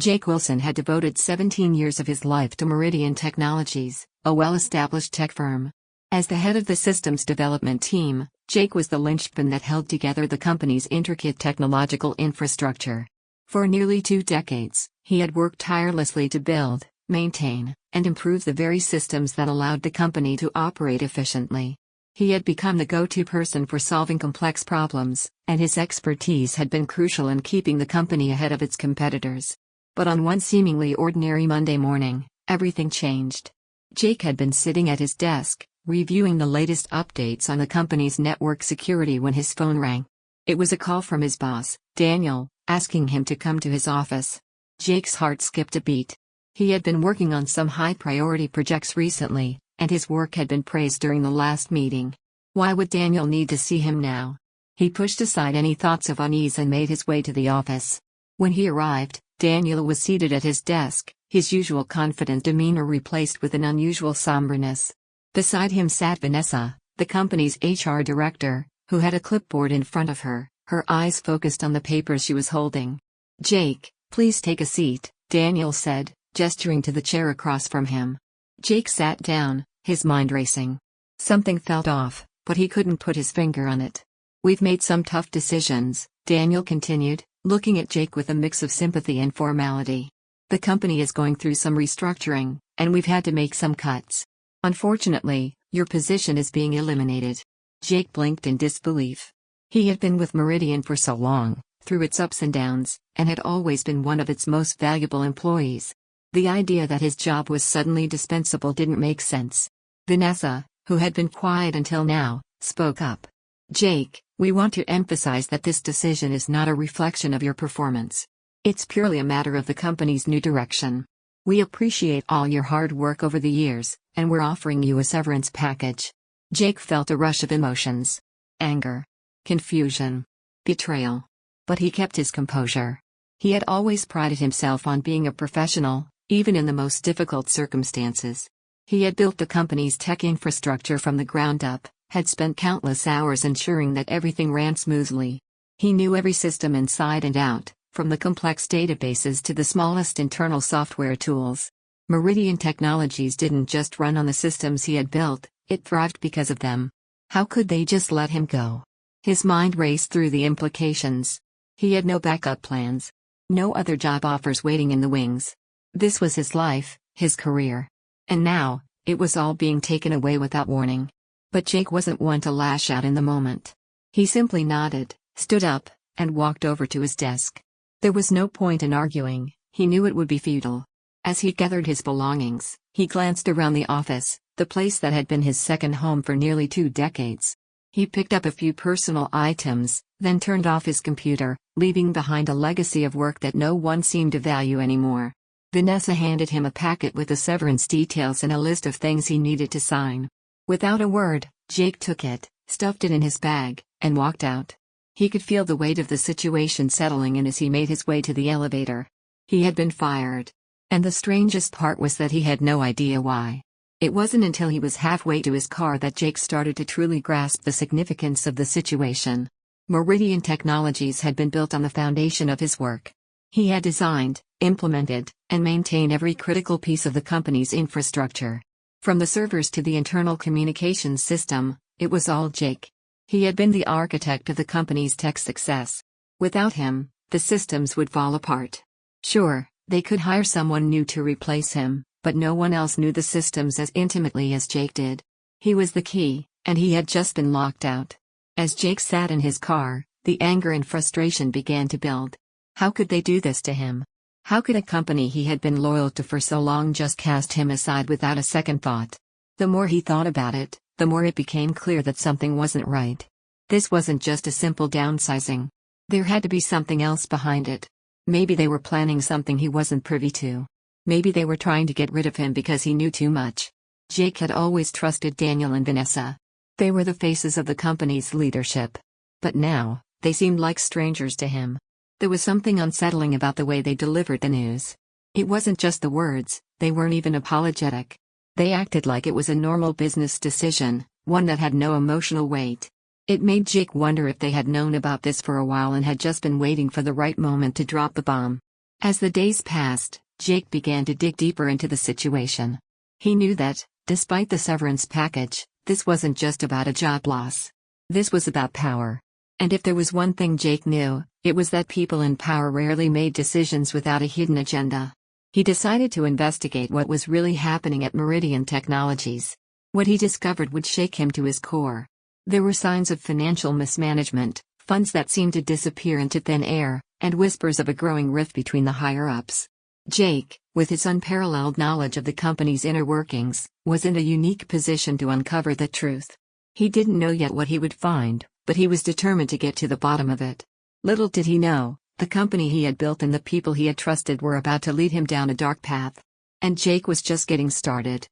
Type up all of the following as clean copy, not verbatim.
Jake Wilson had devoted 17 years of his life to Meridian Technologies, a well-established tech firm. As the head of the systems development team, Jake was the linchpin that held together the company's intricate technological infrastructure. For nearly 2 decades, he had worked tirelessly to build, maintain, and improve the very systems that allowed the company to operate efficiently. He had become the go-to person for solving complex problems, and his expertise had been crucial in keeping the company ahead of its competitors. But on one seemingly ordinary Monday morning, everything changed. Jake had been sitting at his desk, reviewing the latest updates on the company's network security when his phone rang. It was a call from his boss, Daniel, asking him to come to his office. Jake's heart skipped a beat. He had been working on some high-priority projects recently, and his work had been praised during the last meeting. Why would Daniel need to see him now? He pushed aside any thoughts of unease and made his way to the office. When he arrived, Daniel was seated at his desk, his usual confident demeanor replaced with an unusual somberness. Beside him sat Vanessa, the company's HR director, who had a clipboard in front of her, her eyes focused on the papers she was holding. "Jake, please take a seat," Daniel said, gesturing to the chair across from him. Jake sat down, his mind racing. Something felt off, but he couldn't put his finger on it. "We've made some tough decisions," Daniel continued, looking at Jake with a mix of sympathy and formality. "The company is going through some restructuring, and we've had to make some cuts. Unfortunately, your position is being eliminated." Jake blinked in disbelief. He had been with Meridian for so long, through its ups and downs, and had always been one of its most valuable employees. The idea that his job was suddenly dispensable didn't make sense. Vanessa, who had been quiet until now, spoke up. "Jake, we want to emphasize that this decision is not a reflection of your performance. It's purely a matter of the company's new direction. We appreciate all your hard work over the years, and we're offering you a severance package." Jake felt a rush of emotions. Anger. Confusion. Betrayal. But he kept his composure. He had always prided himself on being a professional, even in the most difficult circumstances. He had built the company's tech infrastructure from the ground up, had spent countless hours ensuring that everything ran smoothly. He knew every system inside and out, from the complex databases to the smallest internal software tools. Meridian Technologies didn't just run on the systems he had built, it thrived because of them. How could they just let him go? His mind raced through the implications. He had no backup plans. No other job offers waiting in the wings. This was his life, his career. And now, it was all being taken away without warning. But Jake wasn't one to lash out in the moment. He simply nodded, stood up, and walked over to his desk. There was no point in arguing, he knew it would be futile. As he gathered his belongings, he glanced around the office, the place that had been his second home for nearly 2 decades. He picked up a few personal items, then turned off his computer, leaving behind a legacy of work that no one seemed to value anymore. Vanessa handed him a packet with the severance details and a list of things he needed to sign. Without a word, Jake took it, stuffed it in his bag, and walked out. He could feel the weight of the situation settling in as he made his way to the elevator. He had been fired. And the strangest part was that he had no idea why. It wasn't until he was halfway to his car that Jake started to truly grasp the significance of the situation. Meridian Technologies had been built on the foundation of his work. He had designed, implemented, and maintained every critical piece of the company's infrastructure. From the servers to the internal communications system, it was all Jake. He had been the architect of the company's tech success. Without him, the systems would fall apart. Sure, they could hire someone new to replace him, but no one else knew the systems as intimately as Jake did. He was the key, and he had just been locked out. As Jake sat in his car, the anger and frustration began to build. How could they do this to him? How could a company he had been loyal to for so long just cast him aside without a second thought? The more he thought about it, the more it became clear that something wasn't right. This wasn't just a simple downsizing. There had to be something else behind it. Maybe they were planning something he wasn't privy to. Maybe they were trying to get rid of him because he knew too much. Jake had always trusted Daniel and Vanessa. They were the faces of the company's leadership. But now, they seemed like strangers to him. There was something unsettling about the way they delivered the news. It wasn't just the words, they weren't even apologetic. They acted like it was a normal business decision, one that had no emotional weight. It made Jake wonder if they had known about this for a while and had just been waiting for the right moment to drop the bomb. As the days passed, Jake began to dig deeper into the situation. He knew that, despite the severance package, this wasn't just about a job loss. This was about power. And if there was one thing Jake knew, it was that people in power rarely made decisions without a hidden agenda. He decided to investigate what was really happening at Meridian Technologies. What he discovered would shake him to his core. There were signs of financial mismanagement, funds that seemed to disappear into thin air, and whispers of a growing rift between the higher-ups. Jake, with his unparalleled knowledge of the company's inner workings, was in a unique position to uncover the truth. He didn't know yet what he would find, but he was determined to get to the bottom of it. Little did he know, the company he had built and the people he had trusted were about to lead him down a dark path. And Jake was just getting started.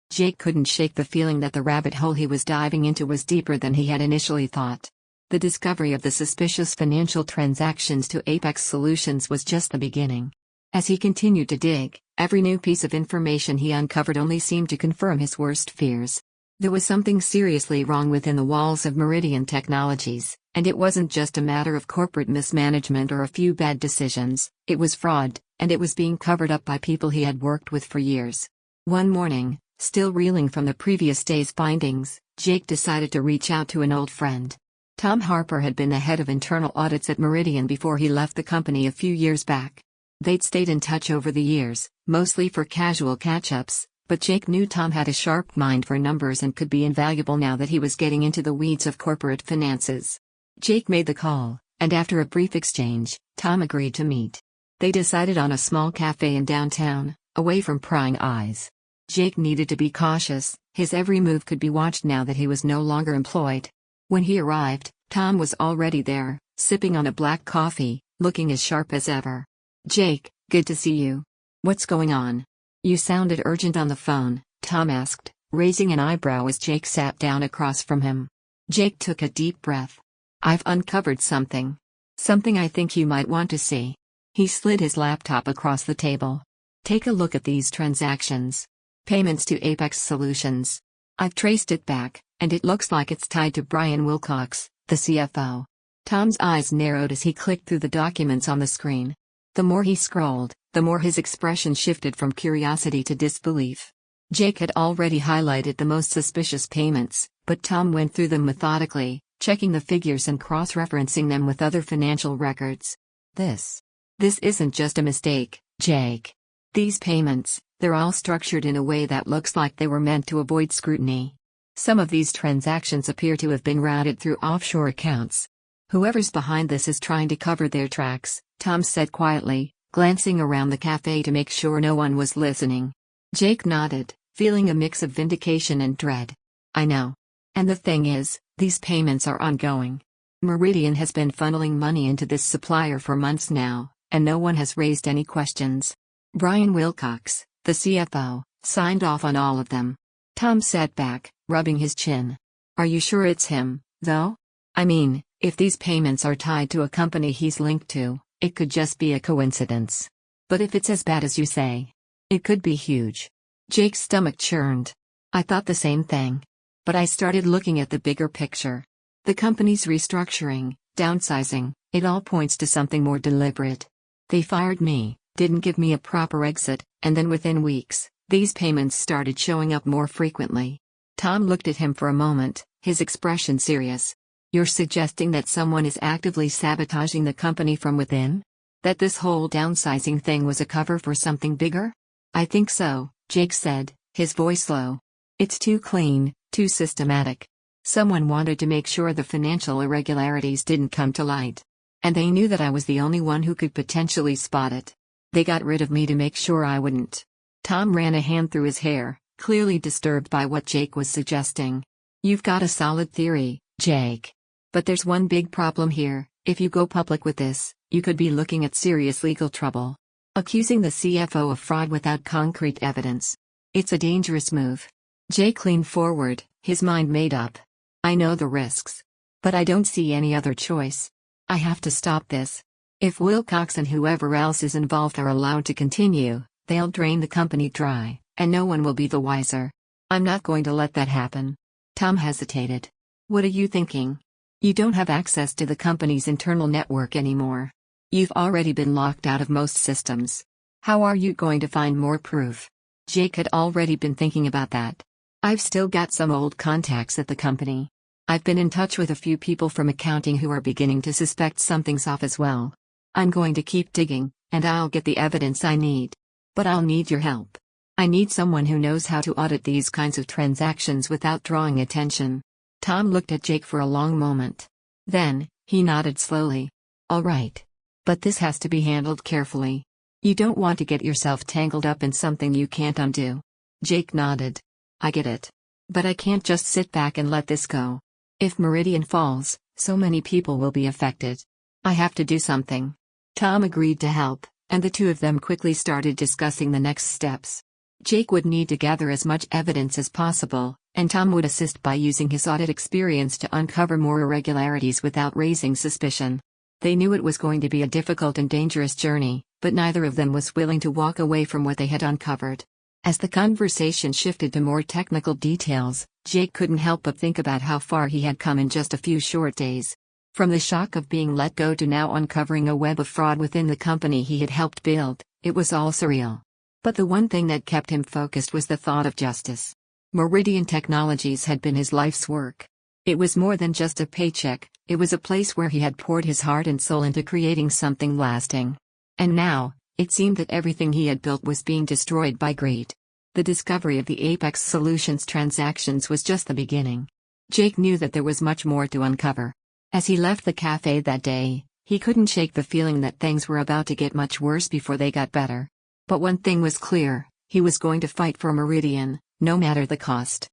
Jake couldn't shake the feeling that the rabbit hole he was diving into was deeper than he had initially thought. The discovery of the suspicious financial transactions to Apex Solutions was just the beginning. As he continued to dig, every new piece of information he uncovered only seemed to confirm his worst fears. There was something seriously wrong within the walls of Meridian Technologies, and it wasn't just a matter of corporate mismanagement or a few bad decisions, it was fraud, and it was being covered up by people he had worked with for years. One morning, still reeling from the previous day's findings, Jake decided to reach out to an old friend. Tom Harper had been the head of internal audits at Meridian before he left the company a few years back. They'd stayed in touch over the years, mostly for casual catch-ups, but Jake knew Tom had a sharp mind for numbers and could be invaluable now that he was getting into the weeds of corporate finances. Jake made the call, and after a brief exchange, Tom agreed to meet. They decided on a small cafe in downtown, away from prying eyes. Jake needed to be cautious, his every move could be watched now that he was no longer employed. When he arrived, Tom was already there, sipping on a black coffee, looking as sharp as ever. "Jake, good to see you. What's going on? You sounded urgent on the phone," Tom asked, raising an eyebrow as Jake sat down across from him. Jake took a deep breath. "I've uncovered something. Something I think you might want to see." He slid his laptop across the table. "Take a look at these transactions. Payments to Apex Solutions. I've traced it back, and it looks like it's tied to Brian Wilcox, the CFO." Tom's eyes narrowed as he clicked through the documents on the screen. The more he scrolled, the more his expression shifted from curiosity to disbelief. Jake had already highlighted the most suspicious payments, but Tom went through them methodically, checking the figures and cross-referencing them with other financial records. This isn't just a mistake, Jake. These payments, they're all structured in a way that looks like they were meant to avoid scrutiny. Some of these transactions appear to have been routed through offshore accounts. Whoever's behind this is trying to cover their tracks, Tom said quietly, glancing around the cafe to make sure no one was listening. Jake nodded, feeling a mix of vindication and dread. "I know. And the thing is, these payments are ongoing. Meridian has been funneling money into this supplier for months now, and no one has raised any questions. Brian Wilcox, the CFO, signed off on all of them." Tom sat back, rubbing his chin. "Are you sure it's him, though? I mean, if these payments are tied to a company he's linked to, it could just be a coincidence. But if it's as bad as you say, it could be huge." Jake's stomach churned. "I thought the same thing. But I started looking at the bigger picture. The company's restructuring, downsizing, it all points to something more deliberate. They fired me, didn't give me a proper exit, and then within weeks, these payments started showing up more frequently." Tom looked at him for a moment, his expression serious. "You're suggesting that someone is actively sabotaging the company from within? That this whole downsizing thing was a cover for something bigger?" "I think so," Jake said, his voice low. "It's too clean, too systematic. Someone wanted to make sure the financial irregularities didn't come to light. And they knew that I was the only one who could potentially spot it. They got rid of me to make sure I wouldn't." Tom ran a hand through his hair, clearly disturbed by what Jake was suggesting. "You've got a solid theory, Jake. But there's one big problem here. If you go public with this, you could be looking at serious legal trouble. Accusing the CFO of fraud without concrete evidence. It's a dangerous move." Jake leaned forward, his mind made up. "I know the risks. But I don't see any other choice. I have to stop this. If Wilcox and whoever else is involved are allowed to continue, they'll drain the company dry, and no one will be the wiser. I'm not going to let that happen." Tom hesitated. "What are you thinking? You don't have access to the company's internal network anymore. You've already been locked out of most systems. How are you going to find more proof? Jake had already been thinking about that. I've still got some old contacts at the company. I've been in touch with a few people from accounting who are beginning to suspect something's off as well. I'm going to keep digging, and I'll get the evidence I need. But I'll need your help. I need someone who knows how to audit these kinds of transactions without drawing attention. Tom looked at Jake for a long moment. Then, he nodded slowly. All right. But this has to be handled carefully. You don't want to get yourself tangled up in something you can't undo. Jake nodded. I get it. But I can't just sit back and let this go. If Meridian falls, so many people will be affected. I have to do something. Tom agreed to help, and the two of them quickly started discussing the next steps. Jake would need to gather as much evidence as possible, and Tom would assist by using his audit experience to uncover more irregularities without raising suspicion. They knew it was going to be a difficult and dangerous journey, but neither of them was willing to walk away from what they had uncovered. As the conversation shifted to more technical details, Jake couldn't help but think about how far he had come in just a few short days. From the shock of being let go to now uncovering a web of fraud within the company he had helped build, it was all surreal. But the one thing that kept him focused was the thought of justice. Meridian Technologies had been his life's work. It was more than just a paycheck, it was a place where he had poured his heart and soul into creating something lasting. And now, it seemed that everything he had built was being destroyed by greed. The discovery of the Apex Solutions transactions was just the beginning. Jake knew that there was much more to uncover. As he left the cafe that day, he couldn't shake the feeling that things were about to get much worse before they got better. But one thing was clear, he was going to fight for Meridian, no matter the cost.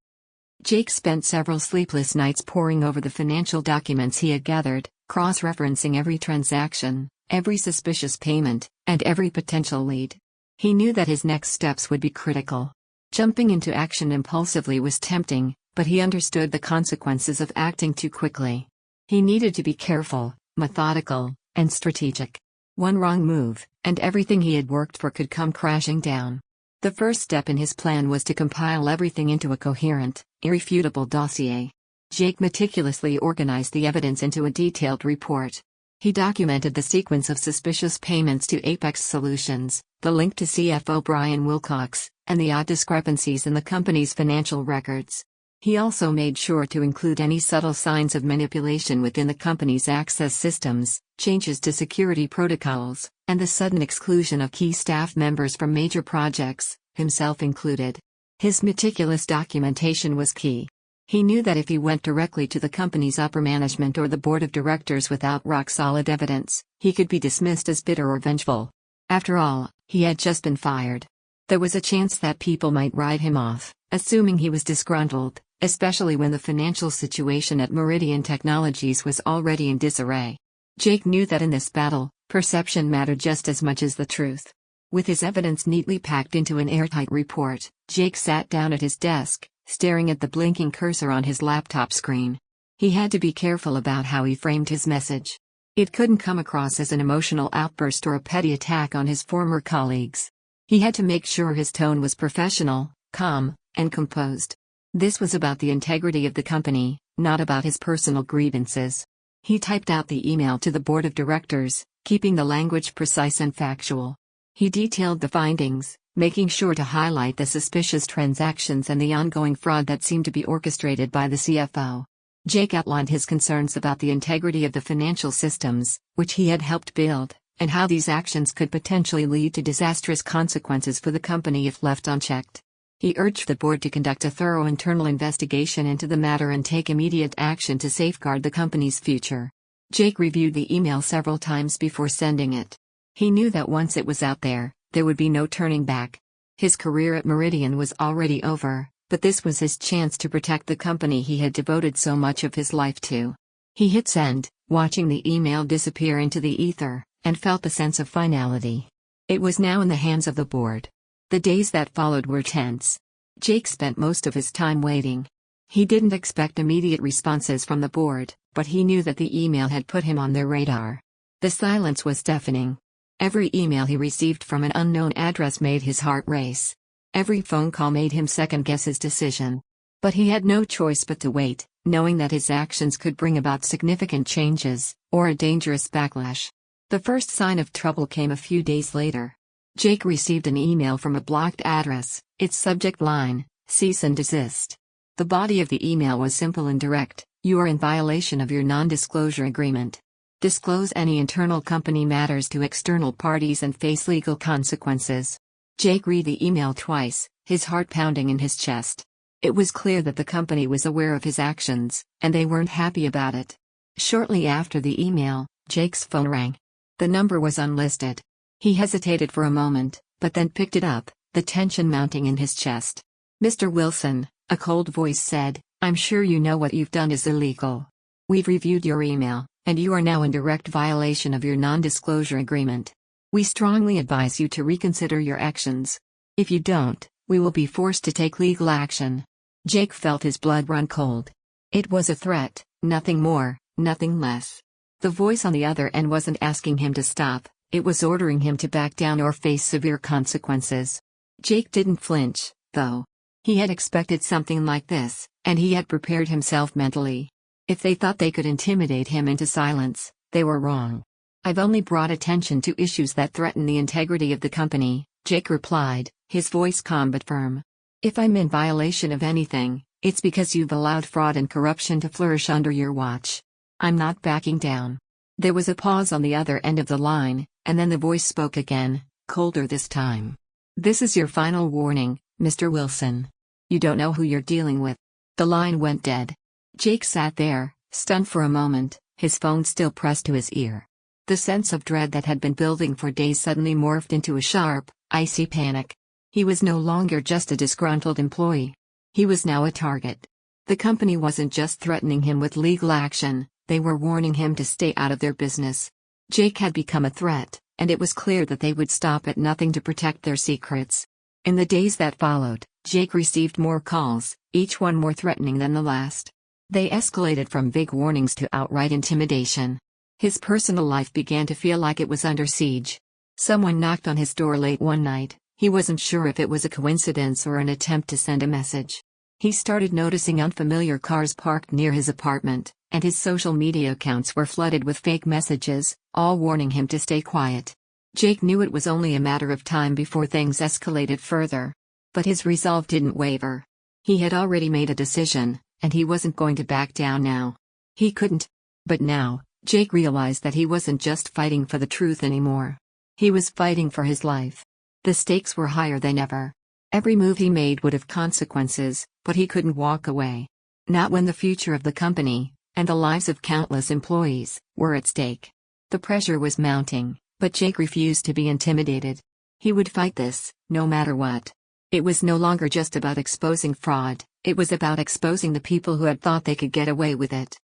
Jake spent several sleepless nights poring over the financial documents he had gathered, cross-referencing every transaction, every suspicious payment, and every potential lead. He knew that his next steps would be critical. Jumping into action impulsively was tempting, but he understood the consequences of acting too quickly. He needed to be careful, methodical, and strategic. One wrong move, and everything he had worked for could come crashing down. The first step in his plan was to compile everything into a coherent, irrefutable dossier. Jake meticulously organized the evidence into a detailed report. He documented the sequence of suspicious payments to Apex Solutions, the link to CFO Brian Wilcox, and the odd discrepancies in the company's financial records. He also made sure to include any subtle signs of manipulation within the company's access systems, changes to security protocols, and the sudden exclusion of key staff members from major projects, himself included. His meticulous documentation was key. He knew that if he went directly to the company's upper management or the board of directors without rock-solid evidence, he could be dismissed as bitter or vengeful. After all, he had just been fired. There was a chance that people might write him off, assuming he was disgruntled, especially when the financial situation at Meridian Technologies was already in disarray. Jake knew that in this battle, perception mattered just as much as the truth. With his evidence neatly packed into an airtight report, Jake sat down at his desk, staring at the blinking cursor on his laptop screen. He had to be careful about how he framed his message. It couldn't come across as an emotional outburst or a petty attack on his former colleagues. He had to make sure his tone was professional, calm, and composed. This was about the integrity of the company, not about his personal grievances. He typed out the email to the board of directors, keeping the language precise and factual. He detailed the findings, making sure to highlight the suspicious transactions and the ongoing fraud that seemed to be orchestrated by the CFO. Jake outlined his concerns about the integrity of the financial systems, which he had helped build, and how these actions could potentially lead to disastrous consequences for the company if left unchecked. He urged the board to conduct a thorough internal investigation into the matter and take immediate action to safeguard the company's future. Jake reviewed the email several times before sending it. He knew that once it was out there would be no turning back. His career at Meridian was already over, but this was his chance to protect the company he had devoted so much of his life to. He hit send, watching the email disappear into the ether, and felt a sense of finality. It was now in the hands of the board. The days that followed were tense. Jake spent most of his time waiting. He didn't expect immediate responses from the board, but he knew that the email had put him on their radar. The silence was deafening. Every email he received from an unknown address made his heart race. Every phone call made him second-guess his decision. But he had no choice but to wait, knowing that his actions could bring about significant changes, or a dangerous backlash. The first sign of trouble came a few days later. Jake received an email from a blocked address, its subject line, "Cease and desist." The body of the email was simple and direct: "You are in violation of your non-disclosure agreement. Disclose any internal company matters to external parties and face legal consequences." Jake read the email twice, his heart pounding in his chest. It was clear that the company was aware of his actions, and they weren't happy about it. Shortly after the email, Jake's phone rang. The number was unlisted. He hesitated for a moment, but then picked it up, the tension mounting in his chest. "Mr. Wilson," a cold voice said, "I'm sure you know what you've done is illegal. We've reviewed your email, and you are now in direct violation of your non-disclosure agreement. We strongly advise you to reconsider your actions. If you don't, we will be forced to take legal action." Jake felt his blood run cold. It was a threat, nothing more, nothing less. The voice on the other end wasn't asking him to stop, it was ordering him to back down or face severe consequences. Jake didn't flinch, though. He had expected something like this, and he had prepared himself mentally. If they thought they could intimidate him into silence, they were wrong. "I've only brought attention to issues that threaten the integrity of the company," Jake replied, his voice calm but firm. "If I'm in violation of anything, it's because you've allowed fraud and corruption to flourish under your watch. I'm not backing down." There was a pause on the other end of the line, and then the voice spoke again, colder this time. "This is your final warning, Mr. Wilson. You don't know who you're dealing with." The line went dead. Jake sat there, stunned for a moment, his phone still pressed to his ear. The sense of dread that had been building for days suddenly morphed into a sharp, icy panic. He was no longer just a disgruntled employee. He was now a target. The company wasn't just threatening him with legal action, they were warning him to stay out of their business. Jake had become a threat, and it was clear that they would stop at nothing to protect their secrets. In the days that followed, Jake received more calls, each one more threatening than the last. They escalated from vague warnings to outright intimidation. His personal life began to feel like it was under siege. Someone knocked on his door late one night. He wasn't sure if it was a coincidence or an attempt to send a message. He started noticing unfamiliar cars parked near his apartment, and his social media accounts were flooded with fake messages, all warning him to stay quiet. Jake knew it was only a matter of time before things escalated further. But his resolve didn't waver. He had already made a decision, and he wasn't going to back down now. He couldn't. But now, Jake realized that he wasn't just fighting for the truth anymore. He was fighting for his life. The stakes were higher than ever. Every move he made would have consequences, but he couldn't walk away. Not when the future of the company, and the lives of countless employees, were at stake. The pressure was mounting, but Jake refused to be intimidated. He would fight this, no matter what. It was no longer just about exposing fraud, it was about exposing the people who had thought they could get away with it.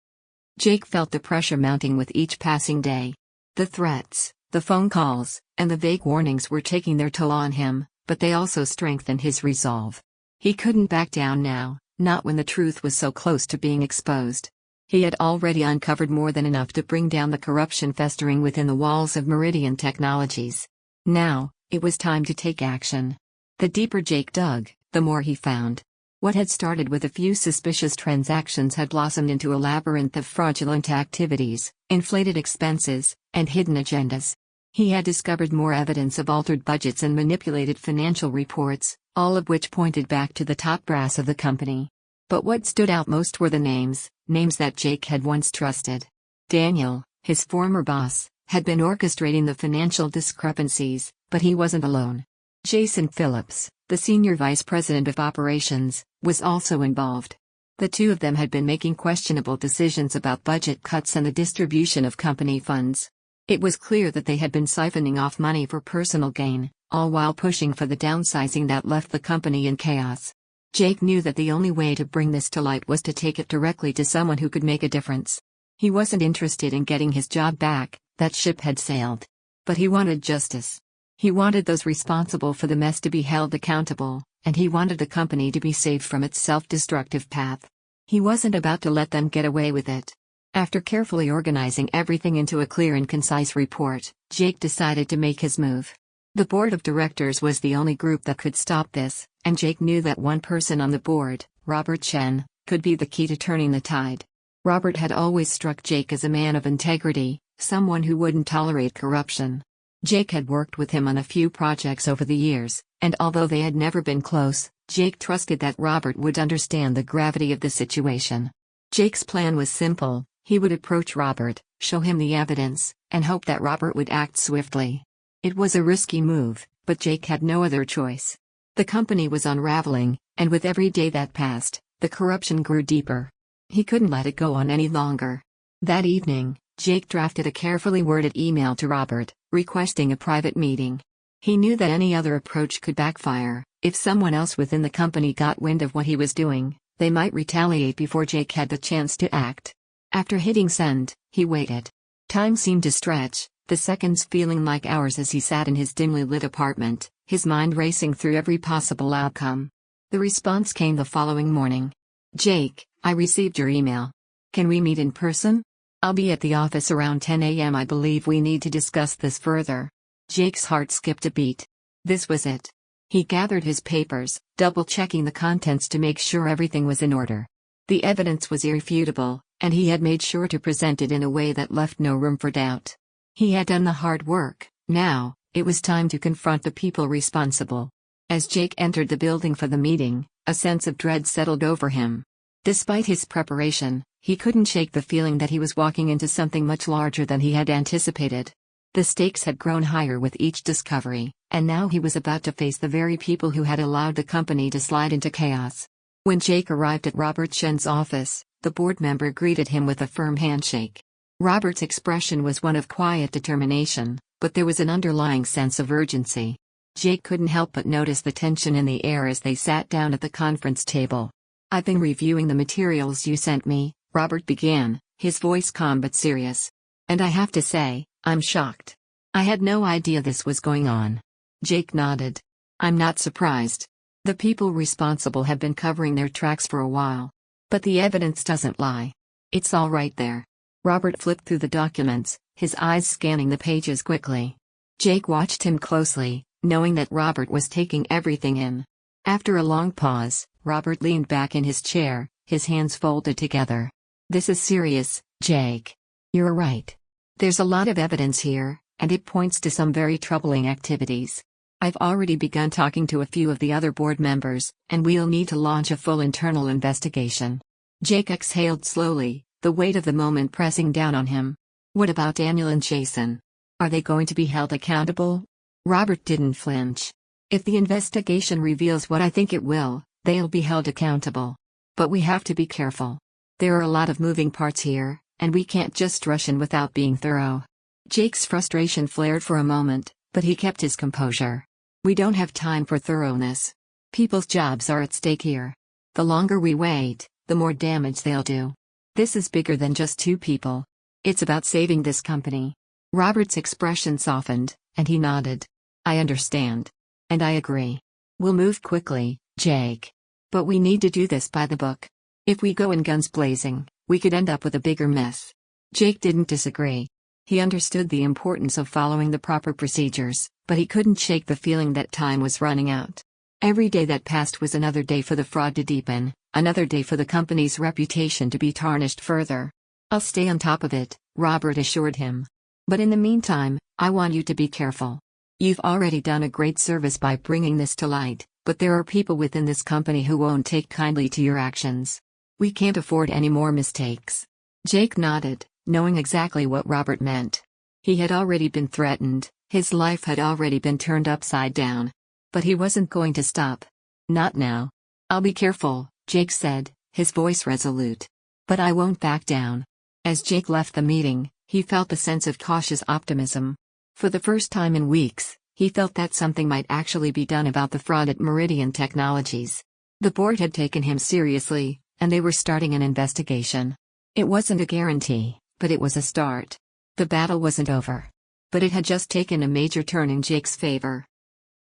Jake felt the pressure mounting with each passing day. The threats, the phone calls, and the vague warnings were taking their toll on him, but they also strengthened his resolve. He couldn't back down now, not when the truth was so close to being exposed. He had already uncovered more than enough to bring down the corruption festering within the walls of Meridian Technologies. Now, it was time to take action. The deeper Jake dug, the more he found. What had started with a few suspicious transactions had blossomed into a labyrinth of fraudulent activities, inflated expenses, and hidden agendas. He had discovered more evidence of altered budgets and manipulated financial reports, all of which pointed back to the top brass of the company. But what stood out most were the names that Jake had once trusted. Daniel, his former boss, had been orchestrating the financial discrepancies, but he wasn't alone. Jason Phillips, the senior vice president of operations, was also involved. The two of them had been making questionable decisions about budget cuts and the distribution of company funds. It was clear that they had been siphoning off money for personal gain, all while pushing for the downsizing that left the company in chaos. Jake knew that the only way to bring this to light was to take it directly to someone who could make a difference. He wasn't interested in getting his job back, that ship had sailed. But he wanted justice. He wanted those responsible for the mess to be held accountable, and he wanted the company to be saved from its self-destructive path. He wasn't about to let them get away with it. After carefully organizing everything into a clear and concise report, Jake decided to make his move. The board of directors was the only group that could stop this, and Jake knew that one person on the board, Robert Chen, could be the key to turning the tide. Robert had always struck Jake as a man of integrity, someone who wouldn't tolerate corruption. Jake had worked with him on a few projects over the years, and although they had never been close, Jake trusted that Robert would understand the gravity of the situation. Jake's plan was simple: he would approach Robert, show him the evidence, and hope that Robert would act swiftly. It was a risky move, but Jake had no other choice. The company was unraveling, and with every day that passed, the corruption grew deeper. He couldn't let it go on any longer. That evening, Jake drafted a carefully worded email to Robert, requesting a private meeting. He knew that any other approach could backfire. If someone else within the company got wind of what he was doing, they might retaliate before Jake had the chance to act. After hitting send, he waited. Time seemed to stretch, the seconds feeling like hours as he sat in his dimly lit apartment, his mind racing through every possible outcome. The response came the following morning. "Jake, I received your email. Can we meet in person? I'll be at the office around 10 a.m. I believe we need to discuss this further." Jake's heart skipped a beat. This was it. He gathered his papers, double-checking the contents to make sure everything was in order. The evidence was irrefutable, and he had made sure to present it in a way that left no room for doubt. He had done the hard work. Now, it was time to confront the people responsible. As Jake entered the building for the meeting, a sense of dread settled over him. Despite his preparation, he couldn't shake the feeling that he was walking into something much larger than he had anticipated. The stakes had grown higher with each discovery, and now he was about to face the very people who had allowed the company to slide into chaos. When Jake arrived at Robert Shen's office, the board member greeted him with a firm handshake. Robert's expression was one of quiet determination, but there was an underlying sense of urgency. Jake couldn't help but notice the tension in the air as they sat down at the conference table. "I've been reviewing the materials you sent me," Robert began, his voice calm but serious. "And I have to say, I'm shocked. I had no idea this was going on." Jake nodded. "I'm not surprised. The people responsible have been covering their tracks for a while. But the evidence doesn't lie. It's all right there." Robert flipped through the documents, his eyes scanning the pages quickly. Jake watched him closely, knowing that Robert was taking everything in. After a long pause, Robert leaned back in his chair, his hands folded together. "This is serious, Jake. You're right. There's a lot of evidence here, and it points to some very troubling activities. I've already begun talking to a few of the other board members, and we'll need to launch a full internal investigation." Jake exhaled slowly, the weight of the moment pressing down on him. "What about Daniel and Jason? Are they going to be held accountable?" Robert didn't flinch. "If the investigation reveals what I think it will, they'll be held accountable. But we have to be careful. There are a lot of moving parts here, and we can't just rush in without being thorough." Jake's frustration flared for a moment, but he kept his composure. "We don't have time for thoroughness. People's jobs are at stake here. The longer we wait, the more damage they'll do. This is bigger than just two people. It's about saving this company." Robert's expression softened, and he nodded. "I understand. And I agree. We'll move quickly, Jake. But we need to do this by the book. If we go in guns blazing, we could end up with a bigger mess." Jake didn't disagree. He understood the importance of following the proper procedures, but he couldn't shake the feeling that time was running out. Every day that passed was another day for the fraud to deepen, another day for the company's reputation to be tarnished further. "I'll stay on top of it," Robert assured him. "But in the meantime, I want you to be careful. You've already done a great service by bringing this to light, but there are people within this company who won't take kindly to your actions. We can't afford any more mistakes." Jake nodded, knowing exactly what Robert meant. He had already been threatened, his life had already been turned upside down. But he wasn't going to stop. "Not now. I'll be careful," Jake said, his voice resolute. "But I won't back down." As Jake left the meeting, he felt a sense of cautious optimism. For the first time in weeks, he felt that something might actually be done about the fraud at Meridian Technologies. The board had taken him seriously, and they were starting an investigation. It wasn't a guarantee, but it was a start. The battle wasn't over. But it had just taken a major turn in Jake's favor.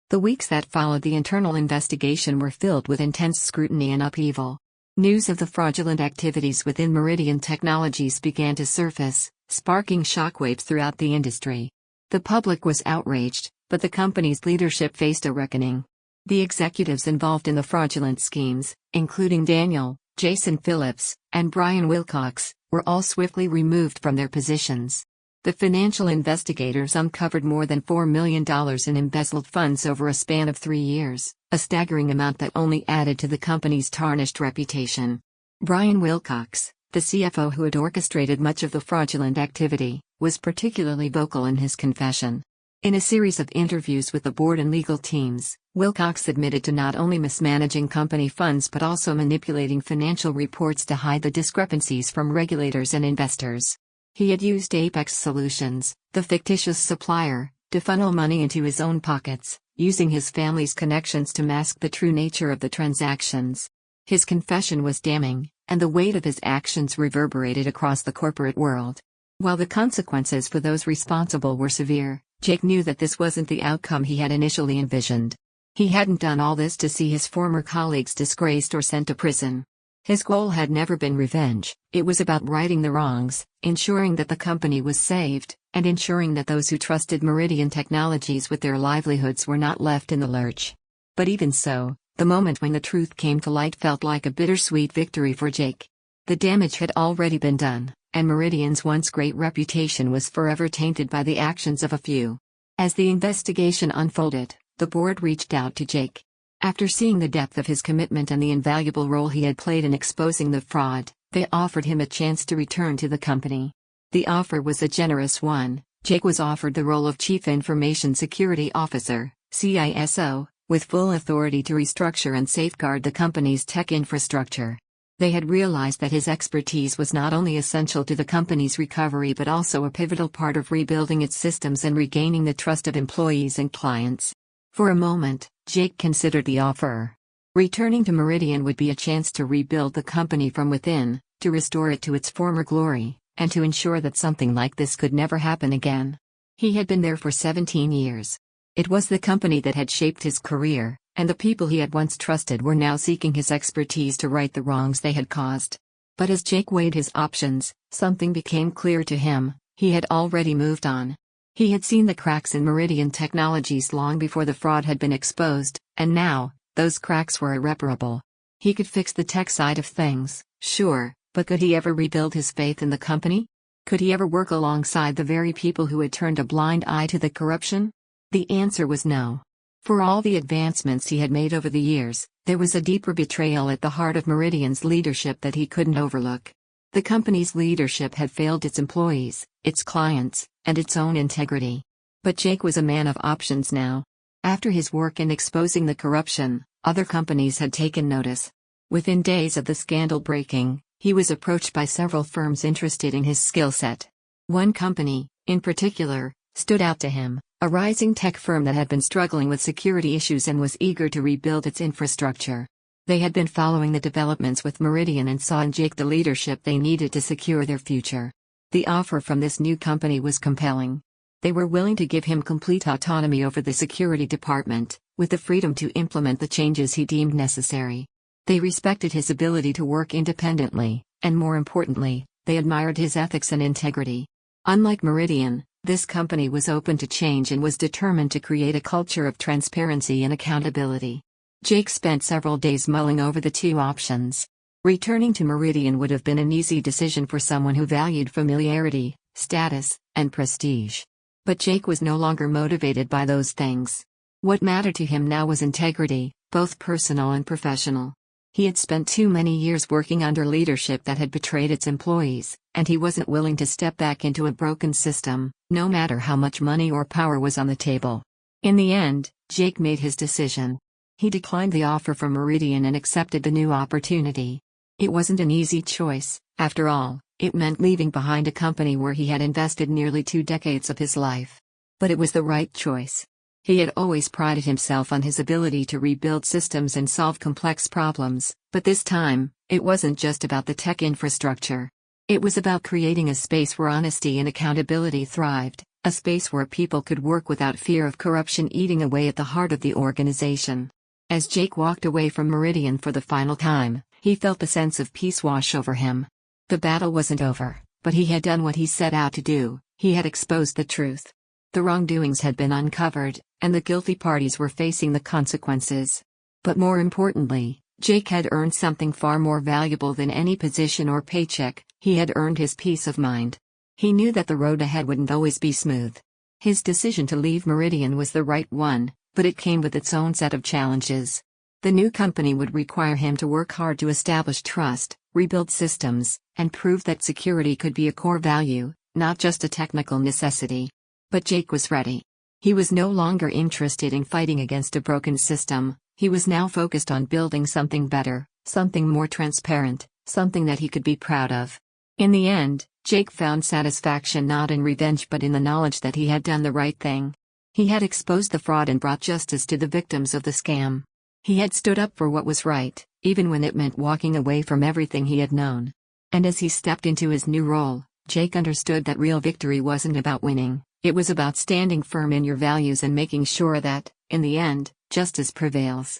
The weeks that followed the internal investigation were filled with intense scrutiny and upheaval. News of the fraudulent activities within Meridian Technologies began to surface, sparking shockwaves throughout the industry. The public was outraged, but the company's leadership faced a reckoning. The executives involved in the fraudulent schemes, including Daniel, Jason Phillips, and Brian Wilcox, were all swiftly removed from their positions. The financial investigators uncovered more than $4 million in embezzled funds over a span of 3 years, a staggering amount that only added to the company's tarnished reputation. Brian Wilcox, the CFO who had orchestrated much of the fraudulent activity, was particularly vocal in his confession. In a series of interviews with the board and legal teams, Wilcox admitted to not only mismanaging company funds but also manipulating financial reports to hide the discrepancies from regulators and investors. He had used Apex Solutions, the fictitious supplier, to funnel money into his own pockets, using his family's connections to mask the true nature of the transactions. His confession was damning, and the weight of his actions reverberated across the corporate world. While the consequences for those responsible were severe, Jake knew that this wasn't the outcome he had initially envisioned. He hadn't done all this to see his former colleagues disgraced or sent to prison. His goal had never been revenge, it was about righting the wrongs, ensuring that the company was saved, and ensuring that those who trusted Meridian Technologies with their livelihoods were not left in the lurch. But even so, the moment when the truth came to light felt like a bittersweet victory for Jake. The damage had already been done, and Meridian's once great reputation was forever tainted by the actions of a few. As the investigation unfolded, the board reached out to Jake. After seeing the depth of his commitment and the invaluable role he had played in exposing the fraud, they offered him a chance to return to the company. The offer was a generous one. Jake was offered the role of Chief Information Security Officer, CISO, with full authority to restructure and safeguard the company's tech infrastructure. They had realized that his expertise was not only essential to the company's recovery but also a pivotal part of rebuilding its systems and regaining the trust of employees and clients. For a moment, Jake considered the offer. Returning to Meridian would be a chance to rebuild the company from within, to restore it to its former glory, and to ensure that something like this could never happen again. He had been there for 17 years. It was the company that had shaped his career, and the people he had once trusted were now seeking his expertise to right the wrongs they had caused. But as Jake weighed his options, something became clear to him: he had already moved on. He had seen the cracks in Meridian Technologies long before the fraud had been exposed, and now, those cracks were irreparable. He could fix the tech side of things, sure, but could he ever rebuild his faith in the company? Could he ever work alongside the very people who had turned a blind eye to the corruption? The answer was no. For all the advancements he had made over the years, there was a deeper betrayal at the heart of Meridian's leadership that he couldn't overlook. The company's leadership had failed its employees, its clients, and its own integrity. But Jake was a man of options now. After his work in exposing the corruption, other companies had taken notice. Within days of the scandal breaking, he was approached by several firms interested in his skill set. One company, in particular, stood out to him, a rising tech firm that had been struggling with security issues and was eager to rebuild its infrastructure. They had been following the developments with Meridian and saw in Jake the leadership they needed to secure their future. The offer from this new company was compelling. They were willing to give him complete autonomy over the security department, with the freedom to implement the changes he deemed necessary. They respected his ability to work independently, and more importantly, they admired his ethics and integrity. Unlike Meridian, this company was open to change and was determined to create a culture of transparency and accountability. Jake spent several days mulling over the two options. Returning to Meridian would have been an easy decision for someone who valued familiarity, status, and prestige. But Jake was no longer motivated by those things. What mattered to him now was integrity, both personal and professional. He had spent too many years working under leadership that had betrayed its employees, and he wasn't willing to step back into a broken system, no matter how much money or power was on the table. In the end, Jake made his decision. He declined the offer from Meridian and accepted the new opportunity. It wasn't an easy choice, after all. It meant leaving behind a company where he had invested nearly 2 decades of his life. But it was the right choice. He had always prided himself on his ability to rebuild systems and solve complex problems, but this time, it wasn't just about the tech infrastructure. It was about creating a space where honesty and accountability thrived, a space where people could work without fear of corruption eating away at the heart of the organization. As Jake walked away from Meridian for the final time, he felt a sense of peace wash over him. The battle wasn't over, but he had done what he set out to do. He had exposed the truth. The wrongdoings had been uncovered, and the guilty parties were facing the consequences. But more importantly, Jake had earned something far more valuable than any position or paycheck. He had earned his peace of mind. He knew that the road ahead wouldn't always be smooth. His decision to leave Meridian was the right one, but it came with its own set of challenges. The new company would require him to work hard to establish trust, rebuild systems, and prove that security could be a core value, not just a technical necessity. But Jake was ready. He was no longer interested in fighting against a broken system. He was now focused on building something better, something more transparent, something that he could be proud of. In the end, Jake found satisfaction not in revenge but in the knowledge that he had done the right thing. He had exposed the fraud and brought justice to the victims of the scam. He had stood up for what was right, even when it meant walking away from everything he had known. And as he stepped into his new role, Jake understood that real victory wasn't about winning, it was about standing firm in your values and making sure that, in the end, justice prevails.